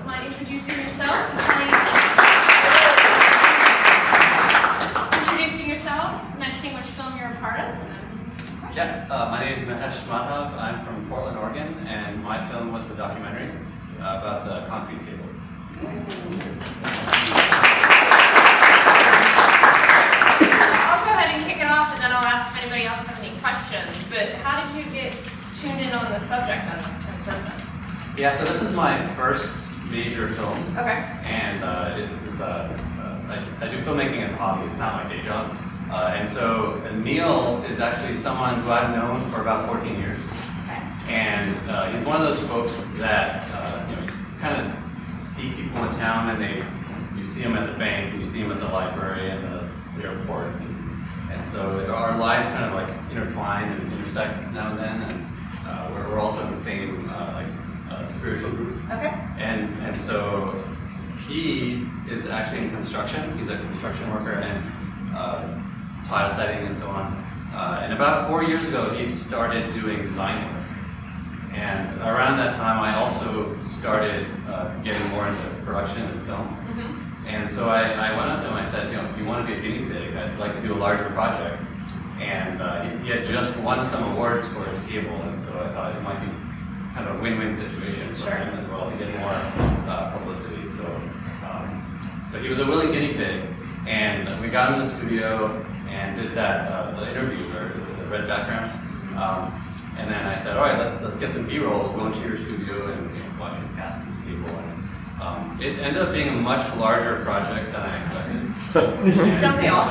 mind introducing yourself and mentioning which film you're a part of, and then some questions. Yeah, my name is Mahesh Madhav. I'm from Portland, Oregon, and my film was the documentary about the concrete table. I'll go ahead and kick it off, and then I'll ask if anybody else has any questions. But how did you get tuned in on the subject in person? Yeah, so this is my first major film. Okay. And I do filmmaking as a hobby. It's not my day job. And so Neil is actually someone who I've known for about 14 years. Okay. And he's one of those folks that kind of see people in town, and you see him at the bank, and you see him at the library and the airport, and so our lives kind of like intertwine and intersect now and then, and we're also in the same spiritual group. Okay. And so he is actually in construction. He's a construction worker and tile setting and so on. And about 4 years ago, he started doing design work. And around that time, I also started getting more into production and film. Mm-hmm. And so I went up to him and I said, if you want to be a guinea pig, I'd like to do a larger project. And he had just won some awards for his table, and so I thought it might be kind of a win-win situation for him as well to get more publicity. So he was a willing guinea pig, and we got him in the studio and did that the interview with the red background. And then I said, all right, let's get some B-roll, go into your studio and watch you cast this table. And it ended up being a much larger project than I expected. Don't we all?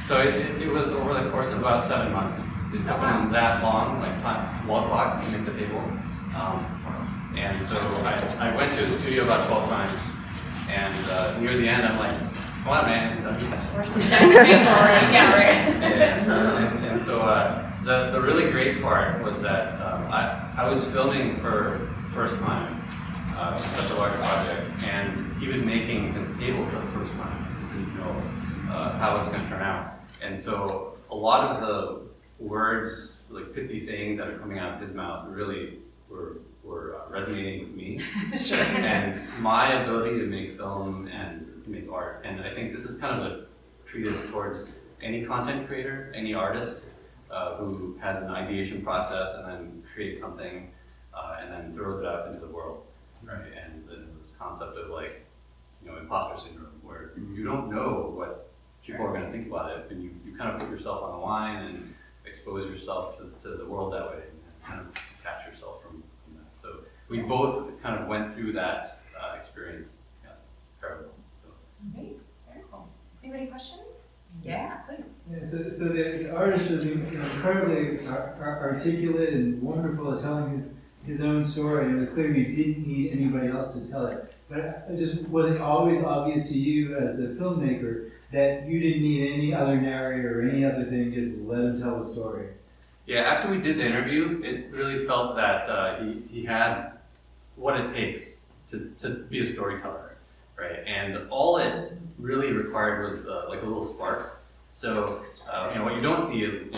So it was over the course of about 7 months. It took him that long, like wall clock, to make the table. And so I went to his studio about 12 times. And near the end, I'm like, come on, man, it's done yet. We're stuck table, right? Yeah, right. And so the really great part was that I was filming for the first time such a large project, and he was making his table for the first time. He didn't know how it's going to turn out. And so a lot of the words, like pithy sayings that are coming out of his mouth really were resonating with me. Sure. And my ability to make film and make art. And I think this is kind of a treatise towards any content creator, any artist who has an ideation process and then creates something and then throws it out into the world, right? And then this concept of imposter syndrome, where you don't know what people are going to think about it, and you kind of put yourself on the line and expose yourself to the world that way, and kind of detach yourself from that. So we both kind of went through that experience, parallel. So. Great, very cool. Anybody questions? Yeah, please. Yeah, so the artist was incredibly articulate and wonderful at telling his own story, and it was clear he didn't need anybody else to tell it. But it just wasn't always obvious to you as the filmmaker that you didn't need any other narrator or any other thing, just let him tell the story. Yeah, after we did the interview, it really felt that he had what it takes to be a storyteller, right? And all it really required was like a little spark. So, what you don't see is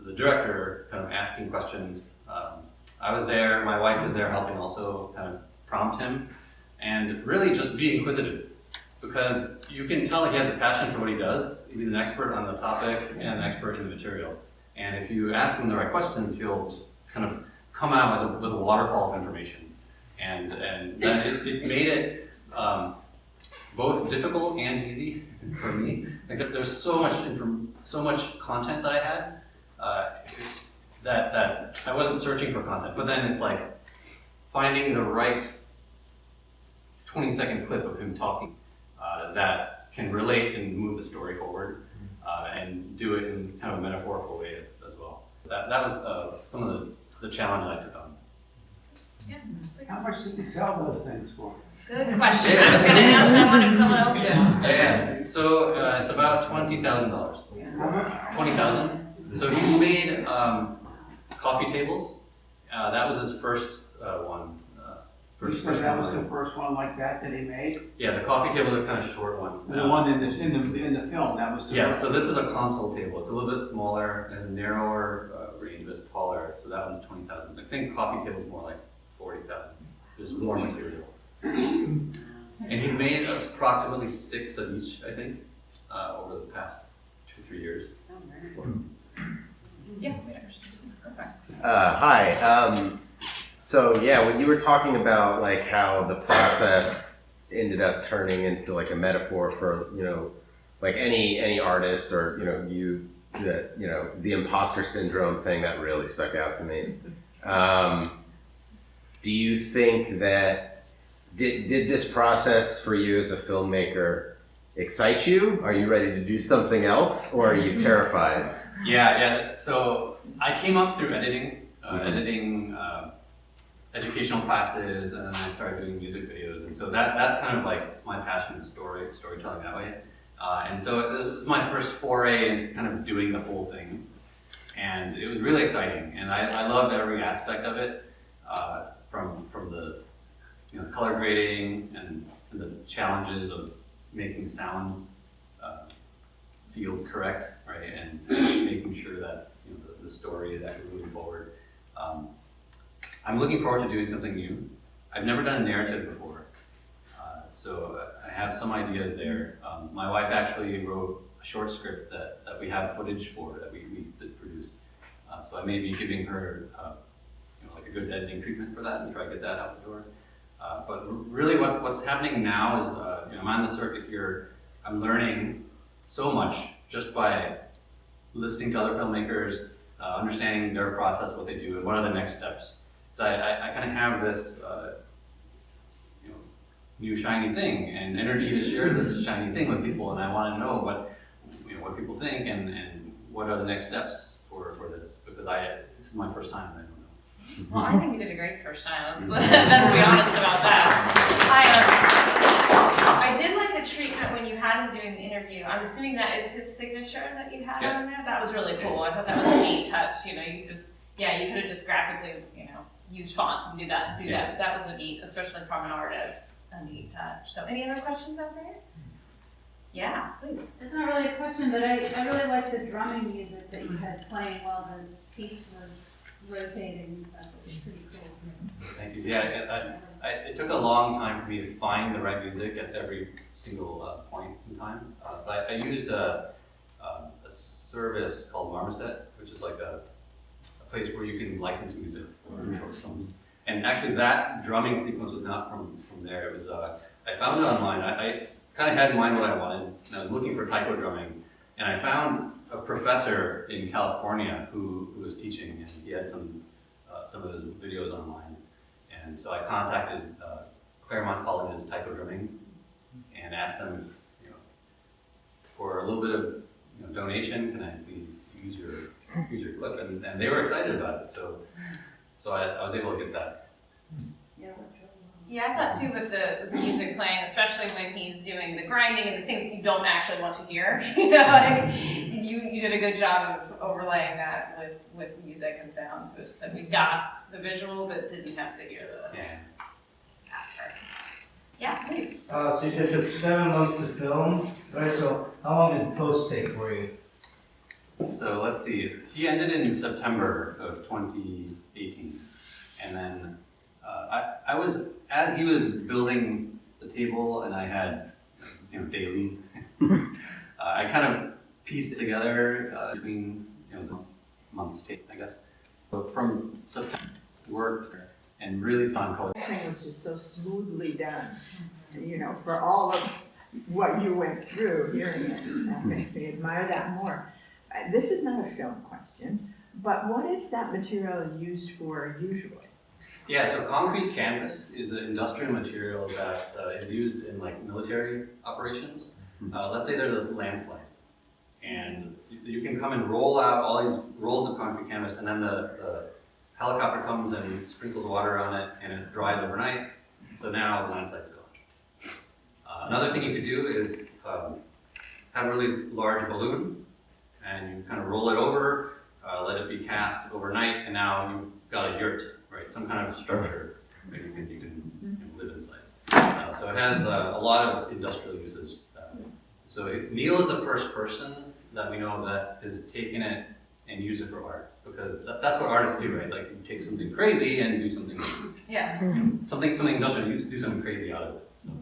the director kind of asking questions. I was there, my wife was there helping also kind of prompt him, and really just be inquisitive, because you can tell he has a passion for what he does. He's an expert on the topic and an expert in the material. And if you ask him the right questions, he'll just kind of come out with a waterfall of information. And then it made it both difficult and easy for me. Like there's so much content that I had that I wasn't searching for content. But then it's like finding the right 20-second clip of him talking that can relate and move the story forward, and do it in kind of a metaphorical way as well. That was some of the challenge I took on. Yeah. How much did you sell those things for? Good question. I was going to ask that one if someone else did. Yeah. So it's about $20,000. How much? $20,000. So he's made coffee tables. That was his first one. You said that was the first one like that he made? Yeah, the coffee table, the kind of short one. The one in the film, that was the Yes, first. so this is a console table. It's a little bit smaller, has a narrower range, but it's taller. So that one's $20,000. I think coffee table is more like $40,000. There's more material. And he's made approximately 6 of each, I think, over the past 2-3 years. Yeah, we understand. Okay. Hi. So yeah, when you were talking about like how the process ended up turning into like a metaphor for, you know, like any artist or, you know, the imposter syndrome thing, that really stuck out to me. Do you think that did this process for you as a filmmaker excite you? Are you ready to do something else, or are you terrified? Yeah. So I came up through editing educational classes, and then I started doing music videos, and so that's kind of like my passion, storytelling that way. And so it was my first foray into kind of doing the whole thing, and it was really exciting, and I loved every aspect of it, from the color grading and the challenges of making sound feel correct, right, and making sure that the story is actually moving forward. I'm looking forward to doing something new. I've never done a narrative before, so I have some ideas there. My wife actually wrote a short script that we have footage for that we did produce. So I may be giving her like a good editing treatment for that and try to get that out the door. But really what's happening now is I'm on the circuit here. I'm learning so much just by listening to other filmmakers, understanding their process, what they do, and what are the next steps. So I kind of have this new shiny thing and energy to share this shiny thing with people, and I want to know what people think and what are the next steps for this, because this is my first time and I don't know. Well, I think you did a great first time. Let's be honest about that. I did like the treatment when you had him doing the interview. I'm assuming that is his signature that you had on there. That was really cool. I thought that was a neat touch. You could have just graphically, used fonts and do that. That was a neat, especially from an artist, a neat touch. So, any other questions out there? Yeah, please. It's not really a question, but I really like the drumming music that you had playing while the piece was rotating and stuff. It was pretty cool. Thank you. Yeah, it took a long time for me to find the right music at every single point in time. But I used a service called Marmoset, which is like a place where you can license music for short films. And actually that drumming sequence was not from there. It was, I found it online. I kind of had in mind what I wanted, and I was looking for taiko drumming. And I found a professor in California who was teaching, and he had some of his videos online. And so I contacted Claremont College's taiko drumming and asked them if, for a little bit of donation, can I please use your clip? And they were excited about it. So I was able to get that. Yeah, I thought too with the music playing, especially when he's doing the grinding and the things that you don't actually want to hear. You did a good job of overlaying that with music and sounds, so we got the visual but didn't have to hear the after. Yeah, please. So you said it took 7 months to film, right? So how long did post take for you? So let's see. He ended in September of 2018, and then I was, as he was building the table, and I had dailies. I kind of pieced it together between the months take, I guess. So from September, worked and really fun color. Everything was just so smoothly done, for all of what you went through, hearing it, that makes me admire that more. This is not a film question, but what is that material used for usually? Yeah, so concrete canvas is an industrial material that is used in military operations. Let's say there's a landslide, and you can come and roll out all these rolls of concrete canvas, and then the helicopter comes and sprinkles water on it, and it dries overnight. So now the landslide's gone. Another thing you could do is have a really large balloon, and you kind of roll it over, let it be cast overnight, and now you've got a yurt. Right, some kind of structure that you can live inside. So it has a lot of industrial uses. So Neil is the first person that we know that has taken it and use it for art, because that's what artists do, right? Like you take something crazy and do something, Yeah. something industrial, you do something crazy out of it. So.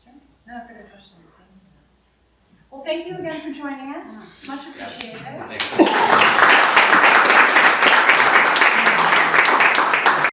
Sure. No, that's a good question. Well, thank you again for joining us. Much appreciated. Thanks.